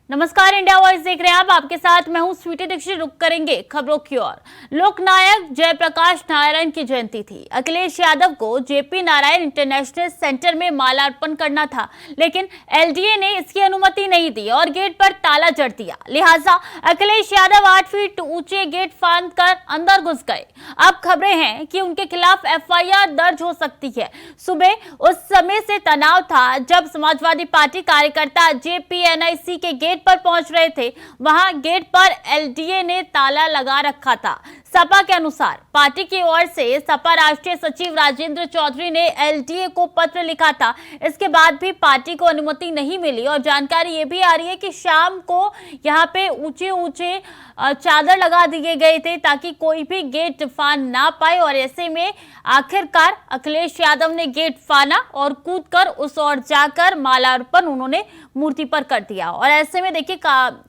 नमस्कार, India voice देख रहे हैं आप। आपके साथ मैं हूं स्वीटी दीक्षित। रुक करेंगे खबरों की ओर। लोकनायक जयप्रकाश नारायण की जयंती थी। अखिलेश यादव को जेपी नारायण इंटरनेशनल सेंटर में माल्यार्पण करना था, लेकिन एलडीए ने इसकी अनुमति नहीं दी और गेट पर ताला जड़ दिया। लिहाजा अखिलेश यादव 8 फीट ऊंचे गेट फांद कर अंदर घुस गए। अब खबरें हैं कि उनके खिलाफ एफआईआर दर्ज हो सकती है। सुबह उस समय से तनाव था जब समाजवादी पार्टी कार्यकर्ता जेपीएनआईसी के गेट पर पहुंच रहे थे। वहां गेट पर एलडीए ने ताला लगा रखा था। सपा के अनुसार पार्टी की ओर से सपा राष्ट्रीय सचिव राजेंद्र चौधरी ने एलडीए को पत्र लिखा था। इसके बाद भी पार्टी को अनुमति नहीं मिली और जानकारी ये भी आ रही है कि शाम को यहाँ पे ऊंचे ऊंचे चादर लगा दिए गए थे ताकि कोई भी गेट फान ना पाए। और ऐसे में आखिरकार अखिलेश यादव ने गेट फाना और कूदकर उस ओर जाकर माल्यार्पण उन्होंने मूर्ति पर कर दिया। और ऐसे में देखिए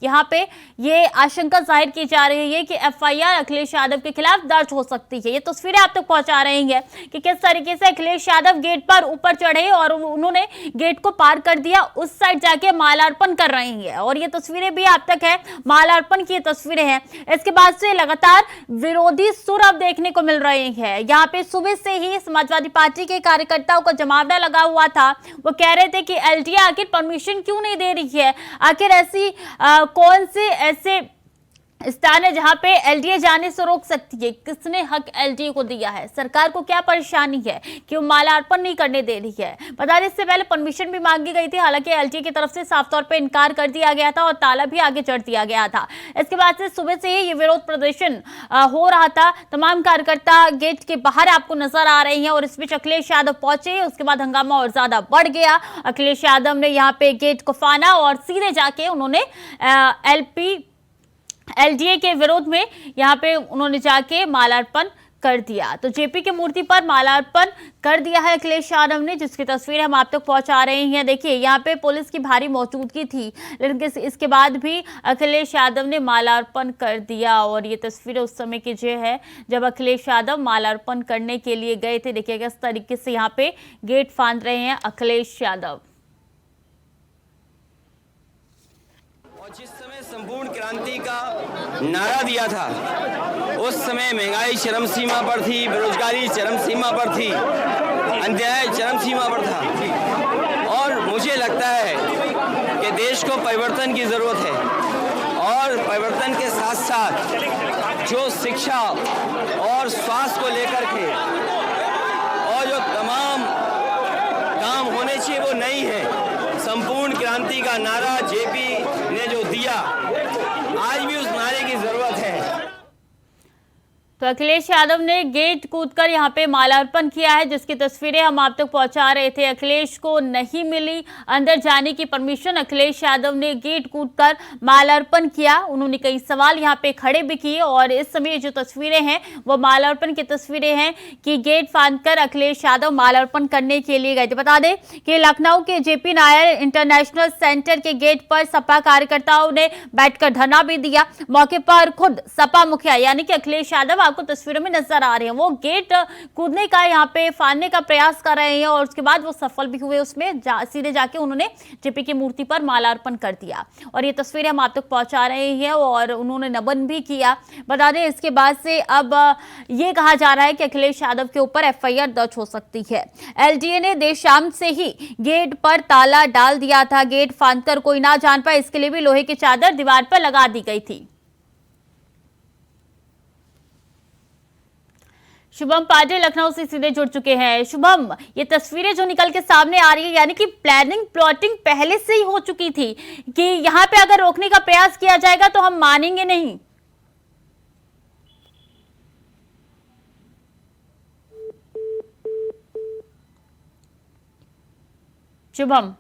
यहाँ पे ये आशंका जाहिर की जा रही है कि एफआईआर अखिलेश यादव के खिलाफ दर्ज हो सकती है। ये तस्वीरें आप तक पहुंचा रही हैं कि किस तरीके से अखिलेश यादव गेट पर ऊपर चढ़े और उन्होंने गेट को पार कर दिया, उस साइड जाके माल्यार्पण कर रही है। और ये तस्वीरें भी आप तक है, माल्यार्पण की तस्वीरें हैं। इसके बाद से लगातार विरोधी सुर अब देखने को मिल रहे हैं। यहाँ पे सुबह से ही समाजवादी पार्टी के कार्यकर्ताओं का जमावड़ा लगा हुआ था। वो कह रहे थे कि एलडीए आखिर परमिशन क्यों नहीं दे रही है, आखिर ऐसी कौन से ऐसे स्थान है जहां पे एलडीए जाने से रोक सकती है, किसने हक एलडीए को दिया है, सरकार को क्या परेशानी है कि वो माल्यार्पण नहीं करने दे रही है। बता दें इससे पहले परमिशन भी मांगी गई थी, हालांकि एलडीए की तरफ से साफ तौर पे इनकार कर दिया गया था और ताला भी आगे चढ़ दिया गया था। इसके बाद से सुबह से ही ये विरोध प्रदर्शन हो रहा था। तमाम कार्यकर्ता गेट के बाहर आपको नजर आ रहे हैं और इस बीच अखिलेश यादव पहुंचे। उसके बाद हंगामा और ज्यादा बढ़ गया। अखिलेश यादव ने यहाँ पे गेट को फाना और सीधे जाके उन्होंने एलडीए के विरोध में यहाँ पे उन्होंने जाके माल्यार्पण कर दिया। तो जेपी की मूर्ति पर माल्यार्पण कर दिया है अखिलेश यादव ने, जिसकी तस्वीर हम आप तक पहुंचा रहे हैं। देखिए यहाँ पे पुलिस की भारी मौजूदगी थी, लेकिन इसके बाद भी अखिलेश यादव ने माल्यार्पण कर दिया। और ये तस्वीरें उस समय की जो है जब अखिलेश यादव माल्यार्पण करने के लिए गए थे। देखिए किस तरीके से यहाँ पे गेट फांद रहे हैं अखिलेश यादव। जिस समय संपूर्ण क्रांति का नारा दिया था, उस समय महंगाई चरम सीमा पर थी, बेरोजगारी चरम सीमा पर थी, अन्याय चरम सीमा पर था। और मुझे लगता है कि देश को परिवर्तन की जरूरत है और परिवर्तन के साथ साथ जो शिक्षा और स्वास्थ्य को लेकर के और जो तमाम काम होने चाहिए वो नहीं है। संपूर्ण क्रांति का नारा जेपी ने जो दिया, आज भी उस नारे की जरूरत है। तो अखिलेश यादव ने गेट कूदकर यहाँ पे माल्यार्पण किया है, जिसकी तस्वीरें हम आप तक पहुंचा रहे थे। अखिलेश को नहीं मिली अंदर जाने की परमिशन, अखिलेश यादव ने गेट कूदकर माल्यार्पण किया। उन्होंने कई सवाल यहाँ पे खड़े भी किए और इस समय जो तस्वीरें हैं वो माल्यार्पण की तस्वीरें हैं कि गेट फांदकर अखिलेश यादव माल्यार्पण करने के लिए गए थे। बता दें कि लखनऊ के जेपी नारायण इंटरनेशनल सेंटर के गेट पर सपा कार्यकर्ताओं ने बैठकर धरना भी दिया। मौके पर खुद सपा मुखिया यानी कि अखिलेश यादव आपको तस्वीरों में नजर आ रहे हैं, वो गेट कूदने का यहाँ पे फाड़ने का प्रयास कर रहे हैं और उसके बाद वो सफल भी हुए। उसमें सीधे जाके उन्होंने जेपी की मूर्ति पर माल्यार्पण कर दिया और ये तस्वीरें हम आप तक पहुंचा रहे हैं और उन्होंने नमन भी किया। बता दें इसके बाद से अब ये कहा जा रहा है कि अखिलेश यादव के ऊपर एफआईआर दर्ज हो सकती है। एलडीए ने देर शाम से ही गेट पर ताला डाल दिया था। गेट फांदकर कोई ना जान पाए इसके लिए भी लोहे की चादर दीवार पर लगा दी गई थी। शुभम पाटिल लखनऊ से सीधे जुड़ चुके हैं। शुभम, ये तस्वीरें जो निकल के सामने आ रही है यानी कि प्लानिंग प्लॉटिंग पहले से ही हो चुकी थी कि यहाँ पे अगर रोकने का प्रयास किया जाएगा तो हम मानेंगे नहीं। शुभम,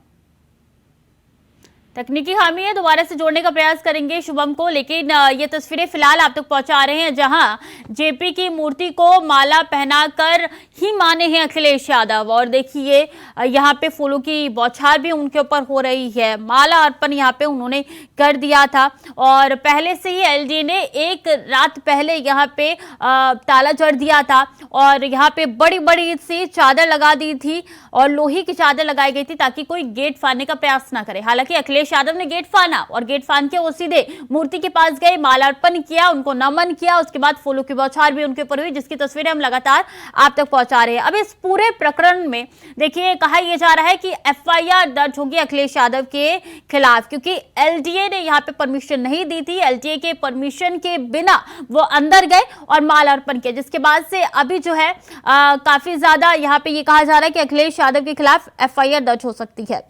तकनीकी खामी है, दोबारा से जोड़ने का प्रयास करेंगे शुभम को। लेकिन ये तस्वीरें फिलहाल आप तक पहुंचा रहे हैं जहां जेपी की मूर्ति को माला पहनाकर ही माने हैं अखिलेश यादव। और देखिए यहाँ पे फूलों की बौछार भी उनके ऊपर हो रही है। माला अर्पण यहाँ पे उन्होंने कर दिया था और पहले से ही एलडीए ने एक रात पहले यहाँ पे ताला जड़ दिया था और यहाँ पे बड़ी बड़ी सी चादर लगा दी थी और लोहे की चादर लगाई गई थी ताकि कोई गेट फाड़ने का प्रयास ना करे। हालांकि अखिलेश अखिलेश यादव ने गेट फाना और गेट फान के वो सीधे मूर्ति के पास गए, मालार्पण किया, उनको नमन किया, उसके बाद फूलों की बौछार भी उनके ऊपर हुई, जिसकी तस्वीरें हम लगातार आप तक पहुंचा रहे हैं। अब इस पूरे प्रकरण में देखिए कहा यह जा रहा है कि एफआईआर दर्ज होगी अखिलेश यादव के खिलाफ, क्योंकि एलडीए ने यहाँ पे परमिशन नहीं दी थी। एलडीए के परमिशन के बिना वो अंदर गए और मालार्पण किया, जिसके बाद से अभी जो है काफी ज्यादा यहाँ पे ये कहा जा रहा है कि अखिलेश यादव के खिलाफ एफआईआर दर्ज हो सकती है।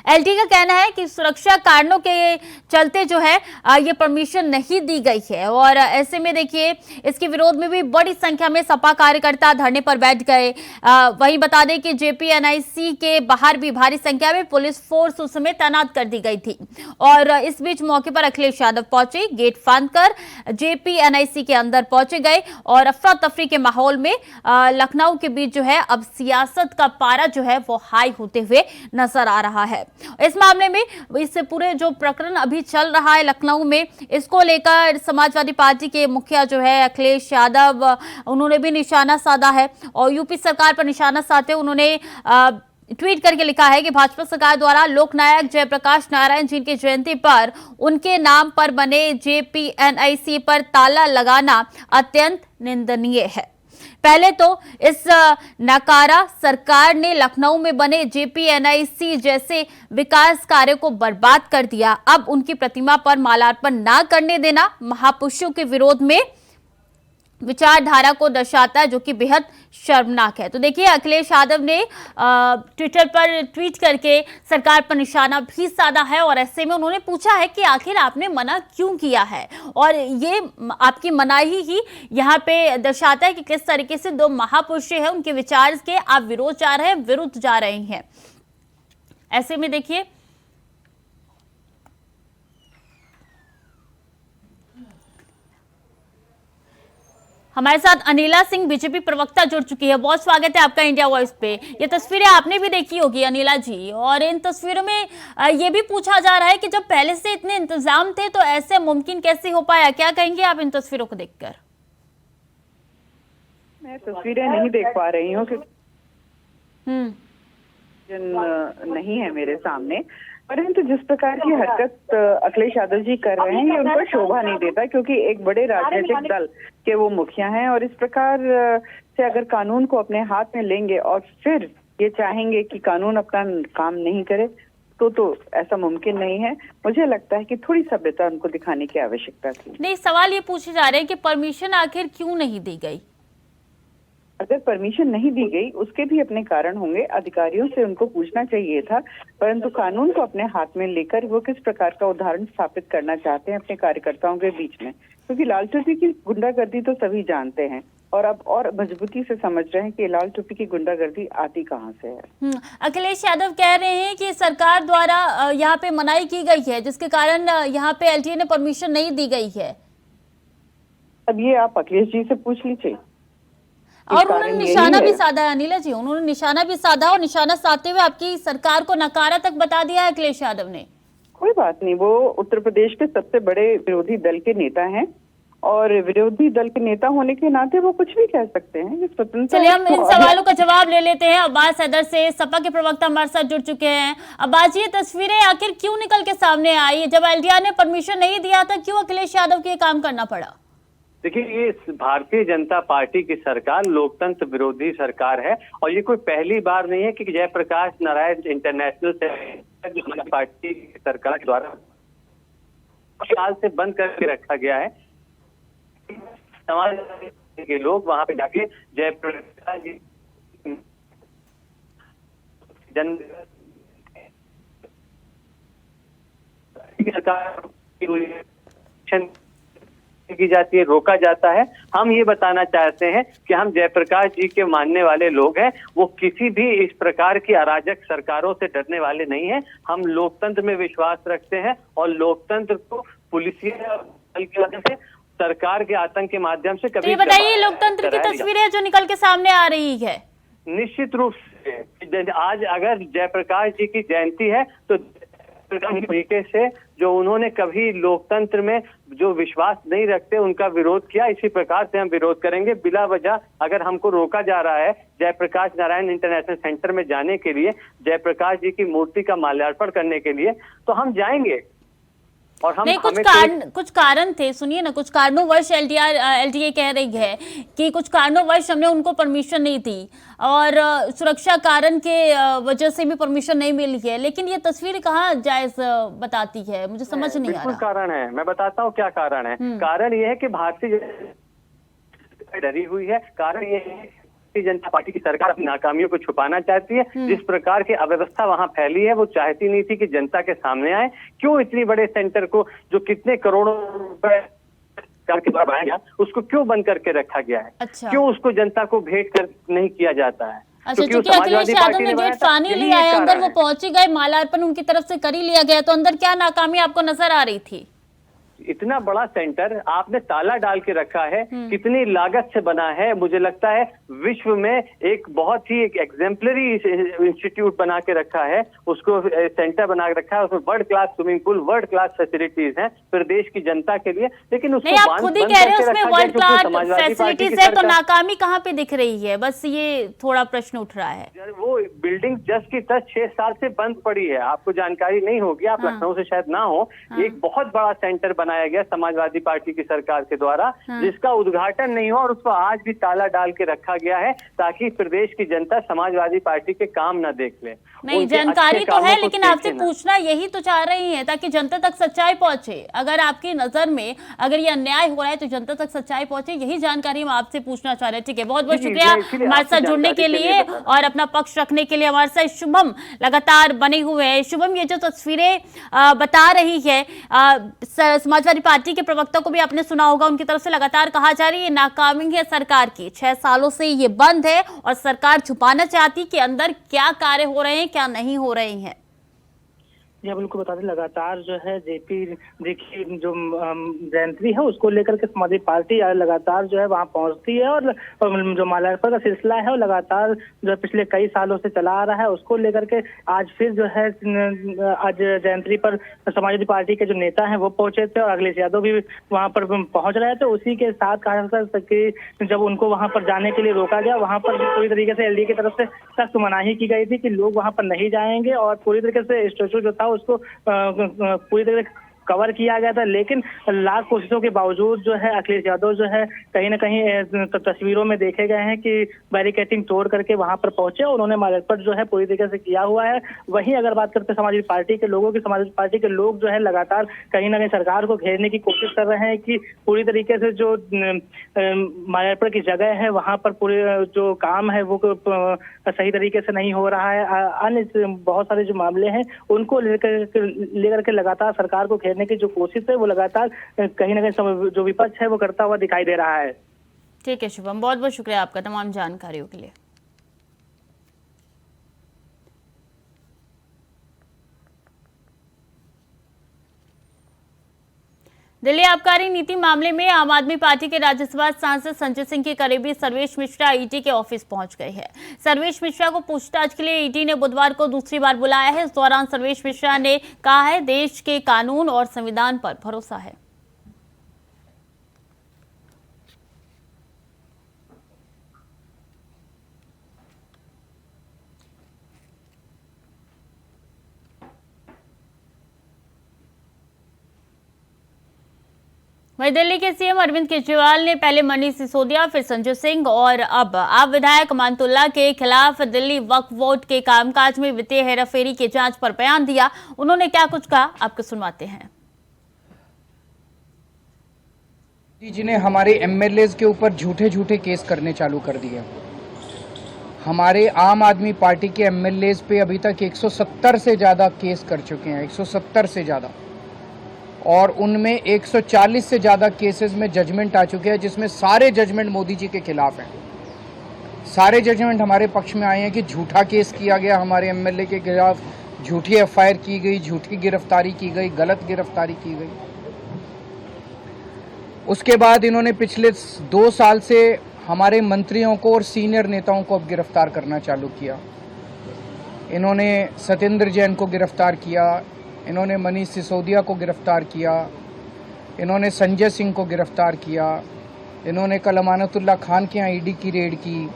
एलटी का कहना है कि सुरक्षा कारणों के चलते जो है ये परमिशन नहीं दी गई है और ऐसे में देखिए इसके विरोध में भी बड़ी संख्या में सपा कार्यकर्ता धरने पर बैठ गए। वहीं बता दें कि जेपीएनआईसी के बाहर भी भारी संख्या में पुलिस फोर्स उस समय तैनात कर दी गई थी और इस बीच मौके पर अखिलेश यादव पहुंचे, गेट फांद कर जेपीएनआईसी के अंदर पहुंचे गए और अफरा तफरी के माहौल में लखनऊ के बीच जो है अब सियासत का पारा जो है वो हाई होते हुए नजर आ रहा है। इस मामले में इस पूरे जो प्रकरण अभी चल रहा है लखनऊ में, इसको लेकर समाजवादी पार्टी के मुखिया जो है अखिलेश यादव, उन्होंने भी निशाना साधा है और यूपी सरकार पर निशाना साधते उन्होंने ट्वीट करके लिखा है कि भाजपा सरकार द्वारा लोकनायक जयप्रकाश नारायण जी की जयंती पर उनके नाम पर बने जेपीएनआईसी पर ताला लगाना अत्यंत निंदनीय है। पहले तो इस नकारा सरकार ने लखनऊ में बने जेपीएनआईसी जैसे विकास कार्य को बर्बाद कर दिया, अब उनकी प्रतिमा पर मालार्पण ना करने देना महापुरुषों के विरोध में विचारधारा को दर्शाता है, जो कि बेहद शर्मनाक है। तो देखिए अखिलेश यादव ने ट्विटर पर ट्वीट करके सरकार पर निशाना भी साधा है और ऐसे में उन्होंने पूछा है कि आखिर आपने मना क्यों किया है और ये आपकी मनाही ही यहाँ पे दर्शाता है कि किस तरीके से दो महापुरुष हैं, उनके विचार के आप विरोध जा रहे हैं, विरुद्ध जा रहे हैं। ऐसे में देखिए हमारे साथ अनिला सिंह बीजेपी प्रवक्ता जुड़ चुकी है। बहुत स्वागत है आपका इंडिया वॉइस पे। ये तस्वीरें आपने भी देखी होगी अनिला जी, और इन तस्वीरों में ये भी पूछा जा रहा है कि जब पहले से इतने इंतजाम थे तो ऐसे मुमकिन कैसे हो पाया, क्या कहेंगे आप इन तस्वीरों को देखकर? मैं तस्वीरें नहीं देख पा रही हूँ क्योंकि नहीं है मेरे सामने, परंतु जिस प्रकार की हरकत अखिलेश यादव जी कर रहे हैं ये उनको शोभा नहीं देता, क्योंकि एक बड़े राजनीतिक दल के वो मुखिया हैं और इस प्रकार से अगर कानून को अपने हाथ में लेंगे और फिर ये चाहेंगे कि कानून अपना काम नहीं करे तो ऐसा मुमकिन नहीं है। मुझे लगता है कि थोड़ी सभ्यता उनको दिखाने की आवश्यकता थी। नहीं, सवाल ये पूछे जा रहे हैं कि परमिशन आखिर क्यों नहीं दी गई? अगर परमिशन नहीं दी गई उसके भी अपने कारण होंगे, अधिकारियों से उनको पूछना चाहिए था, परंतु कानून को अपने हाथ में लेकर वो किस प्रकार का उदाहरण स्थापित करना चाहते हैं अपने कार्यकर्ताओं के बीच में, क्योंकि लाल टोपी की गुंडागर्दी तो सभी जानते हैं और अब और मजबूती से समझ रहे हैं कि लाल टोपी की गुंडागर्दी आती कहाँ से है। अखिलेश यादव कह रहे हैं कि सरकार द्वारा यहाँ पे मनाही की गई है, जिसके कारण यहाँ पे एलटीए ने परमिशन नहीं दी गई है। अब ये आप अखिलेश जी से पूछ लीजिए। और उन्होंने निशाना भी साधा है अनिला जी, उन्होंने निशाना भी साधा और निशाना साधते हुए आपकी सरकार को नकारा तक बता दिया है अखिलेश यादव ने। कोई बात नहीं, वो उत्तर प्रदेश के सबसे बड़े विरोधी दल के नेता हैं और विरोधी दल के नेता होने के नाते वो कुछ भी कह सकते हैं। चलिए हम इन सवालों का जवाब ले लेते हैं। अब्बास हैदर से सपा के प्रवक्ता हमारे साथ जुड़ चुके हैं। अब्बास जी, ये तस्वीरें आखिर क्यों निकल के सामने आई? जब एलडीए ने परमिशन नहीं दिया था, क्यों अखिलेश यादव को ये काम करना पड़ा? देखिए, ये भारतीय जनता पार्टी की सरकार लोकतंत्र विरोधी सरकार है और ये कोई पहली बार नहीं है कि जयप्रकाश नारायण इंटरनेशनल पार्टी की सरकार द्वारा साल से बंद करके रखा गया है। समाज के लोग वहां पे जाके जयप्रकाश जी जन सरकार की जाती है, रोका जाता है। हम ये बताना चाहते हैं कि हम जयप्रकाश जी के मानने वाले लोग हैं, वो किसी भी इस प्रकार की अराजक सरकारों से डरने वाले नहीं हैं। हम लोकतंत्र में विश्वास रखते हैं और लोकतंत्र को पुलिसिया बल के माध्यम से, सरकार के आतंक के माध्यम से कभी। तो ये बताइए, लोकतंत्र की तस्वीरें जो निकल के सामने आ रही है, निश्चित रूप से आज अगर जयप्रकाश जी की जयंती है तो तरीके से जो उन्होंने कभी लोकतंत्र में जो विश्वास नहीं रखते उनका विरोध किया, इसी प्रकार से हम विरोध करेंगे। बिला वजह अगर हमको रोका जा रहा है जयप्रकाश नारायण इंटरनेशनल सेंटर में जाने के लिए, जयप्रकाश जी की मूर्ति का माल्यार्पण करने के लिए, तो हम जाएंगे। और हम नहीं, कुछ कारण थे, सुनिए ना, कुछ कारणोंवश एलटीए कह रही है कि कुछ कारणोंवश हमने उनको परमिशन नहीं दी और सुरक्षा कारण के वजह से भी परमिशन नहीं मिली है, लेकिन ये तस्वीर कहाँ जायज बताती है, मुझे समझ नहीं आ रहा। कारण है, मैं बताता हूँ क्या कारण है। कारण ये है कि भारतीय डरी हुई है। कारण ये है जनता पार्टी की सरकार अपनी नाकामियों को छुपाना चाहती है। जिस प्रकार की अव्यवस्था वहां फैली है वो चाहती नहीं थी कि जनता के सामने आए। क्यों इतनी बड़े सेंटर को जो कितने करोड़ों रुपए करके बनाया गया उसको क्यों बंद करके रखा गया है? अच्छा। क्यों उसको जनता को भेंट कर नहीं किया जाता है? अच्छा, क्योंकि अखिलेश यादव ने गेट पानी लिया है, अंदर वो पहुंचे गए, माल्यार्पण उनकी तरफ से कर ही लिया गया, तो अंदर क्या नाकामी आपको नजर आ रही थी? इतना बड़ा सेंटर आपने ताला डाल के रखा है, कितनी लागत से बना है। मुझे लगता है विश्व में एक बहुत ही एक एग्जेम्पलरी इंस्टीट्यूट बना के रखा है, उसको सेंटर बना के रखा है। उसमें world class swimming pool, world class facilities हैं प्रदेश की जनता के लिए, लेकिन उसको नहीं, आप खुद ही कह रहे हैं उसमें वर्ल्ड क्लास फैसिलिटीज है, तो नाकामी कहाँ पे दिख रही है? बस ये थोड़ा प्रश्न उठ रहा है। वो बिल्डिंग जस्ट की तस्ट 6 साल से बंद पड़ी है, आपको जानकारी नहीं होगी, आप लखनऊ से शायद ना हो। एक बहुत बड़ा सेंटर बनाया गया समाजवादी पार्टी की सरकार के द्वारा, जिसका उद्घाटन नहीं हुआ और उसको आज भी ताला डाल के रखा गया है ताकि प्रदेश की जनता समाजवादी पार्टी के काम न देख ले। नहीं, जानकारी तो है, लेकिन आपसे पूछना यही तो चाह रही हैं ताकि जनता तक सच्चाई पहुंचे। अगर आपकी नजर में अगर ये अन्याय हो रहा है तो जनता तक सच्चाई पहुंचे, यही जानकारी हम आपसे पूछना चाह रहे हैं। ठीक है, बहुत बहुत शुक्रिया हमारे साथ जुड़ने के लिए और अपना पक्ष रखने के लिए। हमारे साथ शुभम लगातार बने हुए हैं। शुभम, ये जो तस्वीरें बता रही है, समाजवादी पार्टी के प्रवक्ता को भी आपने सुना होगा, उनकी तरफ से लगातार कहा जा रही है नाकामी है सरकार की, 6 सालों से ये बंद है और सरकार छुपाना चाहती कि अंदर क्या कार्य हो रहे हैं, क्या नहीं हो रहे हैं। जी बिल्कुल, बता दें लगातार जो है जेपी जी की जो जयंती है उसको लेकर के समाजवादी पार्टी लगातार जो है वहां पहुंचती है और जो माल्यार्पण का सिलसिला है वो लगातार जो है पिछले कई सालों से चला आ रहा है। उसको लेकर के आज फिर जो है आज जयंती पर समाजवादी पार्टी के जो नेता हैं वो पहुंचे थे और अखिलेश यादव भी वहां पर पहुंच रहे थे। उसी के साथ कहा जा सकता है कि जब उनको वहां पर जाने के लिए रोका गया, वहां पर पूरी तरीके से एलडीए की तरफ से सख्त मनाही की गई थी कि लोग वहां पर नहीं जाएंगे और पूरी तरीके से स्टेचू जो था उसको पूरी तरह कवर किया गया था। लेकिन लाख कोशिशों के बावजूद जो है अखिलेश यादव जो है कहीं ना कहीं तस्वीरों में देखे गए हैं कि बैरिकेडिंग तोड़ करके वहां पर पहुंचे और उन्होंने माल्यार्पण जो है पूरी तरीके से किया हुआ है। वहीं अगर बात करते हैं समाजवादी पार्टी के लोगों की, समाजवादी पार्टी के लोग जो है लगातार कहीं ना कहीं सरकार को घेरने की कोशिश कर रहे हैं कि पूरी तरीके से जो माल्यार्पण की जगह है वहां पर पूरे जो काम है वो सही तरीके से नहीं हो रहा है। अन्य बहुत सारे जो मामले हैं उनको लेकर के लगातार सरकार को घेरने की जो कोशिश है वो लगातार कहीं ना कहीं जो विपक्ष है वो करता हुआ दिखाई दे रहा है। ठीक है शुभम, बहुत बहुत शुक्रिया आपका तमाम जानकारियों के लिए। दिल्ली आबकारी नीति मामले में आम आदमी पार्टी के राज्यसभा सांसद संजय सिंह के करीबी सर्वेश मिश्रा ईडी के ऑफिस पहुंच गए हैं। सर्वेश मिश्रा को पूछताछ के लिए ईडी ने बुधवार को दूसरी बार बुलाया है। इस दौरान सर्वेश मिश्रा ने कहा है देश के कानून और संविधान पर भरोसा है। वहीं दिल्ली के सीएम अरविंद केजरीवाल ने पहले मनीष सिसोदिया, फिर संजय सिंह और अब आप विधायक अमानतुल्लाह के खिलाफ दिल्ली वक्फ बोर्ड के कामकाज में वित्तीय हेराफेरी की जांच पर बयान दिया। उन्होंने क्या कुछ कहा आपको सुनवाते हैं। जी ने हमारे एमएलएज के ऊपर झूठे झूठे केस करने चालू कर दिए। हमारे आम आदमी पार्टी के एमएलएज पे अभी तक 170 से ज़्यादा केस कर चुके हैं, 170 से ज़्यादा, और उनमें 140 से ज़्यादा केसेस में जजमेंट आ चुके हैं, जिसमें सारे जजमेंट मोदी जी के खिलाफ हैं। सारे जजमेंट हमारे पक्ष में आए हैं कि झूठा केस किया गया, हमारे एमएलए के खिलाफ झूठी एफआईआर की गई, झूठी गिरफ्तारी की गई, गलत गिरफ्तारी की गई। उसके बाद इन्होंने पिछले 2 साल से हमारे मंत्रियों को और सीनियर नेताओं को अब गिरफ्तार करना चालू किया। इन्होंने सत्येंद्र जैन को गिरफ्तार किया, इन्होंने मनीष सिसोदिया को गिरफ्तार किया, इन्होंने संजय सिंह को गिरफ्तार किया, इन्होंने कल अमानतुल्लाह खान के यहाँ ईडी की रेड की।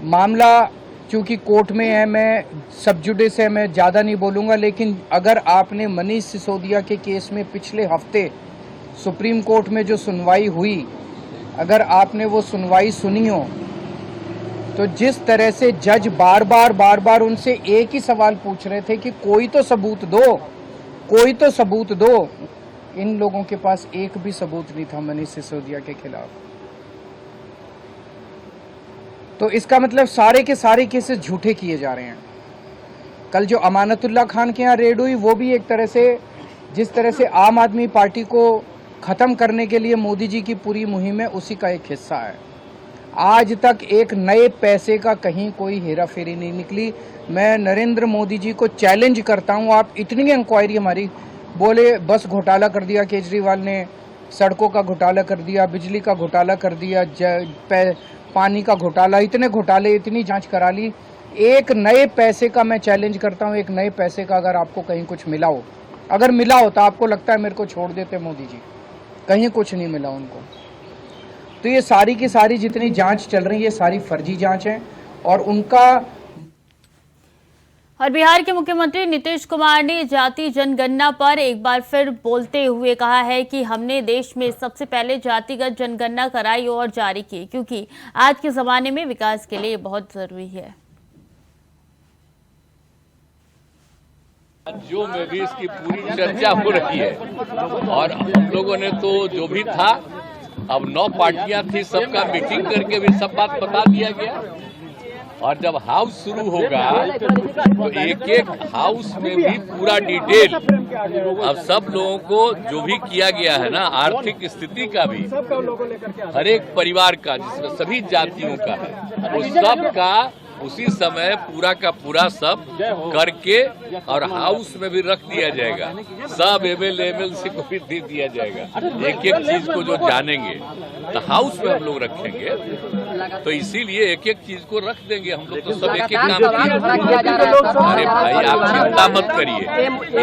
मामला चूंकि कोर्ट में है, मैं सब जुडिस है, मैं ज़्यादा नहीं बोलूँगा, लेकिन अगर आपने मनीष सिसोदिया के केस में पिछले हफ्ते सुप्रीम कोर्ट में जो सुनवाई हुई, अगर आपने वो सुनवाई सुनी हो, तो जिस तरह से जज बार बार उनसे एक ही सवाल पूछ रहे थे कि कोई तो सबूत दो, कोई तो सबूत दो, इन लोगों के पास एक भी सबूत नहीं था मनीष सिसोदिया के खिलाफ। तो इसका मतलब सारे के सारे केसेस झूठे किए जा रहे हैं। कल जो अमानतुल्लाह खान के यहाँ रेड हुई, वो भी एक तरह से, जिस तरह से आम आदमी पार्टी को ख़त्म करने के लिए मोदी जी की पूरी मुहिम है, उसी का एक हिस्सा है। आज तक एक नए पैसे का कहीं कोई हेरा फेरी नहीं निकली। मैं नरेंद्र मोदी जी को चैलेंज करता हूँ, आप इतनी इंक्वायरी हमारी, बोले बस घोटाला कर दिया केजरीवाल ने, सड़कों का घोटाला कर दिया, बिजली का घोटाला कर दिया, पानी का घोटाला, इतने घोटाले, इतनी जांच करा ली। एक नए पैसे का मैं चैलेंज करता हूं, एक नए पैसे का अगर आपको कहीं कुछ मिला हो, अगर मिला हो तो आपको लगता है मेरे को छोड़ देते मोदी जी, कहीं कुछ नहीं मिला उनको। तो ये सारी की सारी जितनी जांच चल रही है, ये सारी फर्जी जांच है। और उनका और बिहार के मुख्यमंत्री नीतीश कुमार ने जाति जनगणना पर एक बार फिर बोलते हुए कहा है कि हमने देश में सबसे पहले जातिगत जनगणना कराई और जारी की, क्योंकि आज के जमाने में विकास के लिए बहुत जरूरी है। राज्यों में भी इसकी पूरी चर्चा हो रही है और हम लोगों ने तो जो भी था, अब 9 पार्टियां थी, सबका मीटिंग करके भी सब बात बता दिया गया। और जब हाउस शुरू होगा तो एक एक हाउस में भी पूरा डिटेल, अब सब लोगों को जो भी किया गया है ना, आर्थिक स्थिति का भी, हर एक परिवार का, जिसमें सभी जातियों का है, उस सब का उसी समय पूरा का पूरा सब करके और हाउस में भी रख दिया जाएगा। सब एमएलए से को भी दे दिया जाएगा। एक एक चीज को जो जानेंगे तो हाउस में हम लोग रखेंगे, तो इसीलिए एक एक चीज को रख देंगे हम लोग। तो सब एक एक काम अरे भाई आप चिंता मत करिए,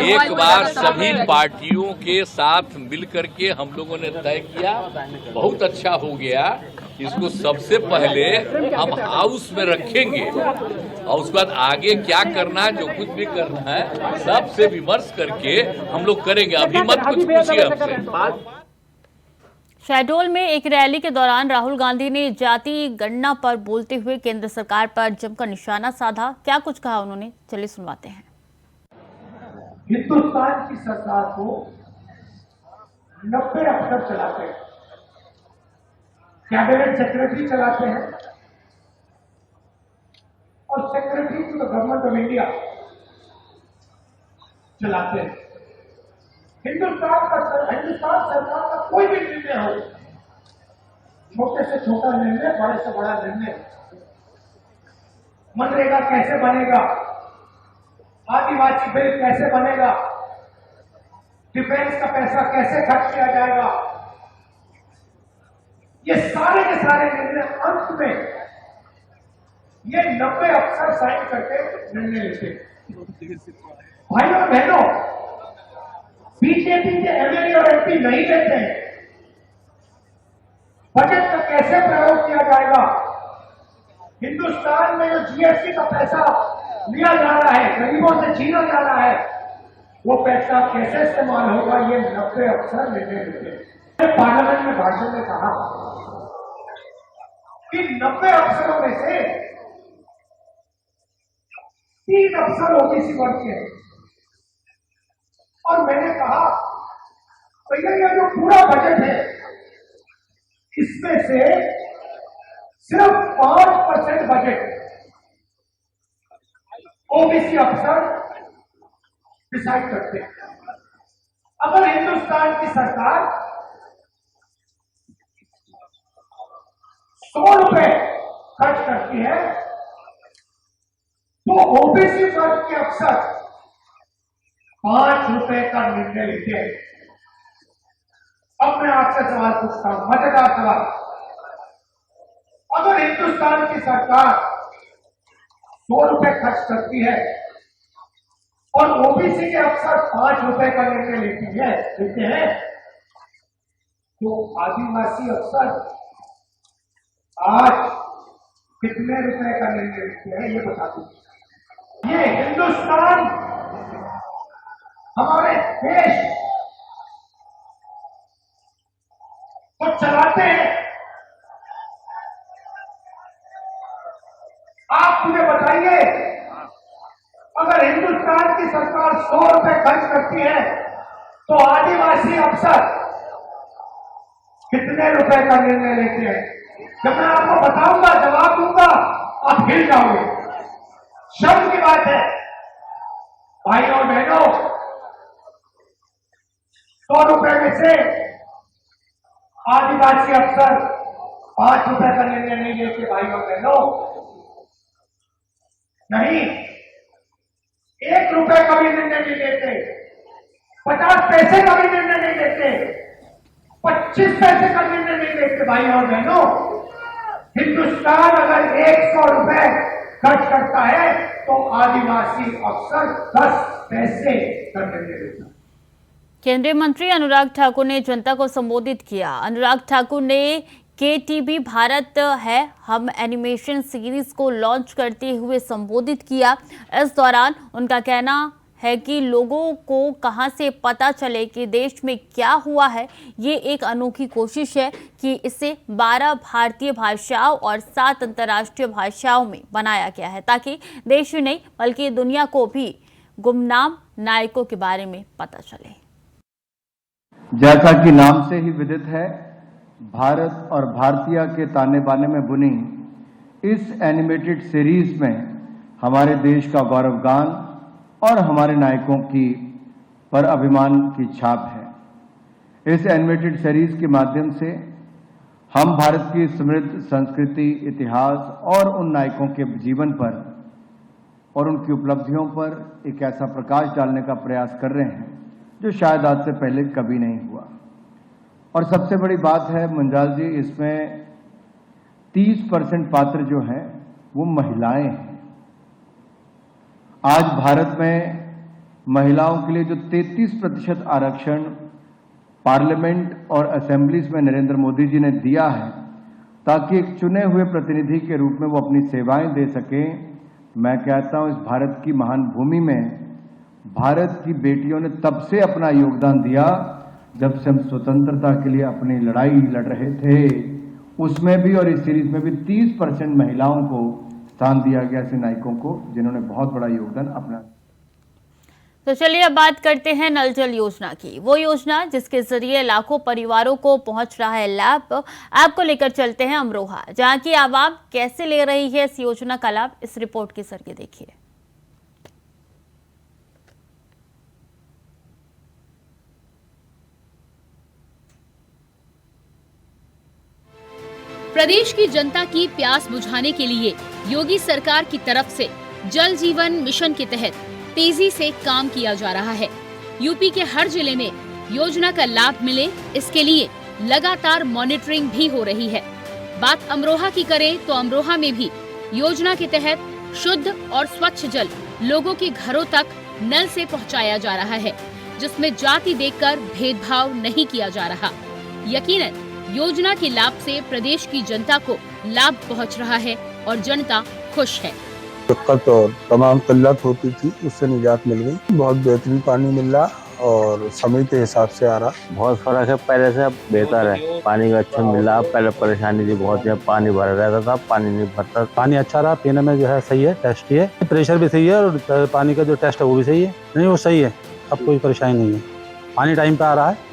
एक बार सभी पार्टियों के साथ मिल करके हम लोगों ने तय किया, बहुत अच्छा हो गया। इसको सबसे पहले हम हाउस में रखेंगे और उसके बाद आगे क्या करना है, जो कुछ भी करना है, सबसे विमर्श करके हम लोग करेंगे। अभी मत कुछ पूछिए हमसे। शहडोल में एक रैली के दौरान राहुल गांधी ने जाति गणना पर बोलते हुए केंद्र सरकार पर जमकर निशाना साधा। क्या कुछ कहा उन्होंने, चलिए सुनवाते हैं। हिंदुस्तान की सरकार को 90 अफसर चलाते हैं, कैबिनेट सेक्रेटरी चलाते हैं और secretary to the government of India चलाते हैं। हिंदुस्तान सरकार का कोई भी निर्णय हो, छोटे से छोटा निर्णय, बड़े से बड़ा निर्णय, मनरेगा कैसे बनेगा, आदिवासी बिल कैसे बनेगा, डिफेंस का पैसा कैसे खर्च किया जाएगा, ये सारे के सारे निर्णय अंत में ये 90 अफसर साइन करके निर्णय लेते। भाइयों बहनों, बीजेपी के एमएलए और एमपी नहीं लेते हैं। बजट का कैसे प्रयोग किया जाएगा, हिंदुस्तान में जो जीएसटी का पैसा लिया जा रहा है, गरीबों से छीना जा रहा है, वो पैसा कैसे इस्तेमाल होगा, ये 90 अफसर निर्णय लेते हैं। पार्लियामेंट में भाषण में कहा कि 90 अफसरों में से 3 अफसर ओबीसी वर्ग के हैं। और मैंने कहा भैया ये जो पूरा बजट है, इसमें से सिर्फ 5% बजट ओबीसी अफसर डिसाइड करते हैं। अगर हिंदुस्तान की सरकार 100 रुपए खर्च करती है तो ओबीसी वर्ग के अफसर 5 रुपए का निर्णय लेते हैं। अब मैं आपसे सवाल पूछता हूं, मजेदार सवाल। अगर हिंदुस्तान की सरकार 100 रुपए खर्च करती है और ओबीसी के अफसर 5 रुपए का निर्णय लेते हैं, तो आदिवासी अफसर आज कितने रुपए का निर्णय लेते हैं ये बता दीजिए। ये हिंदुस्तान हमारे देश को चलाते हैं। आप मुझे बताइए, अगर हिंदुस्तान की सरकार 100 रुपए खर्च करती है तो आदिवासी अफसर कितने रुपए का निर्णय लेते हैं? जब मैं आपको बताऊंगा, जवाब दूंगा, आप हिल जाओगे। शर्म की बात है भाइयों और बहनों, 100 रुपए में से आदिवासी अफसर 5 रुपए का निर्णय नहीं लेते। भाइयों और बहनों, नहीं, 1 रुपए का भी निर्णय नहीं लेते, 50 पैसे का भी निर्णय नहीं लेते, 25 पैसे का निर्णय नहीं लेते। भाइयों और बहनों, हिंदुस्तान अगर 100 रुपए खर्च करता है तो आदिवासी अफसर 10 पैसे का निर्णय लेता है। केंद्रीय मंत्री अनुराग ठाकुर ने जनता को संबोधित किया। अनुराग ठाकुर ने KTV भारत है हम एनिमेशन सीरीज को लॉन्च करते हुए संबोधित किया। इस दौरान उनका कहना है कि लोगों को कहां से पता चले कि देश में क्या हुआ है। ये एक अनोखी कोशिश है कि इसे 12 भारतीय भाषाओं और 7 अंतर्राष्ट्रीय भाषाओं में बनाया गया है, ताकि देश ही नहीं बल्कि दुनिया को भी गुमनाम नायकों के बारे में पता चले। जैसा कि नाम से ही विदित है, भारत और भारतीय के ताने बाने में बुनी इस एनिमेटेड सीरीज में हमारे देश का गौरवगान और हमारे नायकों की पर अभिमान की छाप है। इस एनिमेटेड सीरीज के माध्यम से हम भारत की समृद्ध संस्कृति, इतिहास और उन नायकों के जीवन पर और उनकी उपलब्धियों पर एक ऐसा प्रकाश डालने का प्रयास कर रहे हैं जो शायद आज से पहले कभी नहीं हुआ। और सबसे बड़ी बात है मंजाल जी, इसमें 30% पात्र जो हैं वो महिलाएं हैं। आज भारत में महिलाओं के लिए जो 33% आरक्षण पार्लियामेंट और असेंबलीज में नरेंद्र मोदी जी ने दिया है, ताकि एक चुने हुए प्रतिनिधि के रूप में वो अपनी सेवाएं दे सकें, मैं कहता हूं इस भारत की महान भूमि में भारत की बेटियों ने तब से अपना योगदान दिया जब से हम स्वतंत्रता के लिए अपनी लड़ाई लड़ रहे थे। उसमें भी और इस सीरीज में भी 30% महिलाओं को स्थान दिया गया, ऐसे नायकों को जिन्होंने बहुत बड़ा योगदान अपना। तो चलिए अब बात करते हैं नल जल योजना की। वो योजना जिसके जरिए लाखों परिवारों को पहुंच रहा है लाभ। आपको लेकर चलते हैं अमरोहा, जहां की आवाम कैसे ले रही है इस योजना का लाभ। इस रिपोर्ट के जरिए देखिए। प्रदेश की जनता की प्यास बुझाने के लिए योगी सरकार की तरफ से जल जीवन मिशन के तहत तेजी से काम किया जा रहा है। यूपी के हर जिले में योजना का लाभ मिले, इसके लिए लगातार मॉनिटरिंग भी हो रही है। बात अमरोहा की करें तो अमरोहा में भी योजना के तहत शुद्ध और स्वच्छ जल लोगों के घरों तक नल से पहुंचाया जा रहा है, जिसमें जाति देखकर भेदभाव नहीं किया जा रहा। यकीनन योजना के लाभ से प्रदेश की जनता को लाभ पहुंच रहा है और जनता खुश है। दिक्कत और तमाम किल्लत होती थी, उससे निजात मिल गई। बहुत बेहतरीन पानी मिल रहा और समय के हिसाब से आ रहा। बहुत फर्क है, पहले से अब बेहतर है। पानी का अच्छा मिल रहा। पहले परेशानी थी बहुत, जब पानी भरा रहता था, पानी नहीं भरता। पानी अच्छा रहा, पीने में जो है सही है, टेस्टी है, प्रेशर भी सही है और पानी का जो टेस्ट है वो भी सही है। नहीं, वो सही है, अब कोई परेशानी नहीं है, पानी टाइम पे आ रहा है।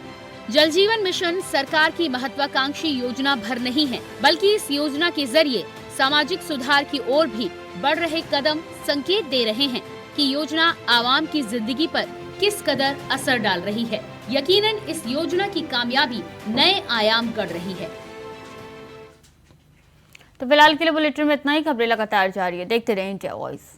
जल जीवन मिशन सरकार की महत्वाकांक्षी योजना भर नहीं है, बल्कि इस योजना के जरिए सामाजिक सुधार की ओर भी बढ़ रहे कदम संकेत दे रहे हैं कि योजना आवाम की जिंदगी पर किस कदर असर डाल रही है। यकीनन इस योजना की कामयाबी नए आयाम गढ़ रही है। तो फिलहाल के लिए बुलेटिन में इतना ही। खबरें लगातार जारी है, देखते रहें इंडिया वॉइस।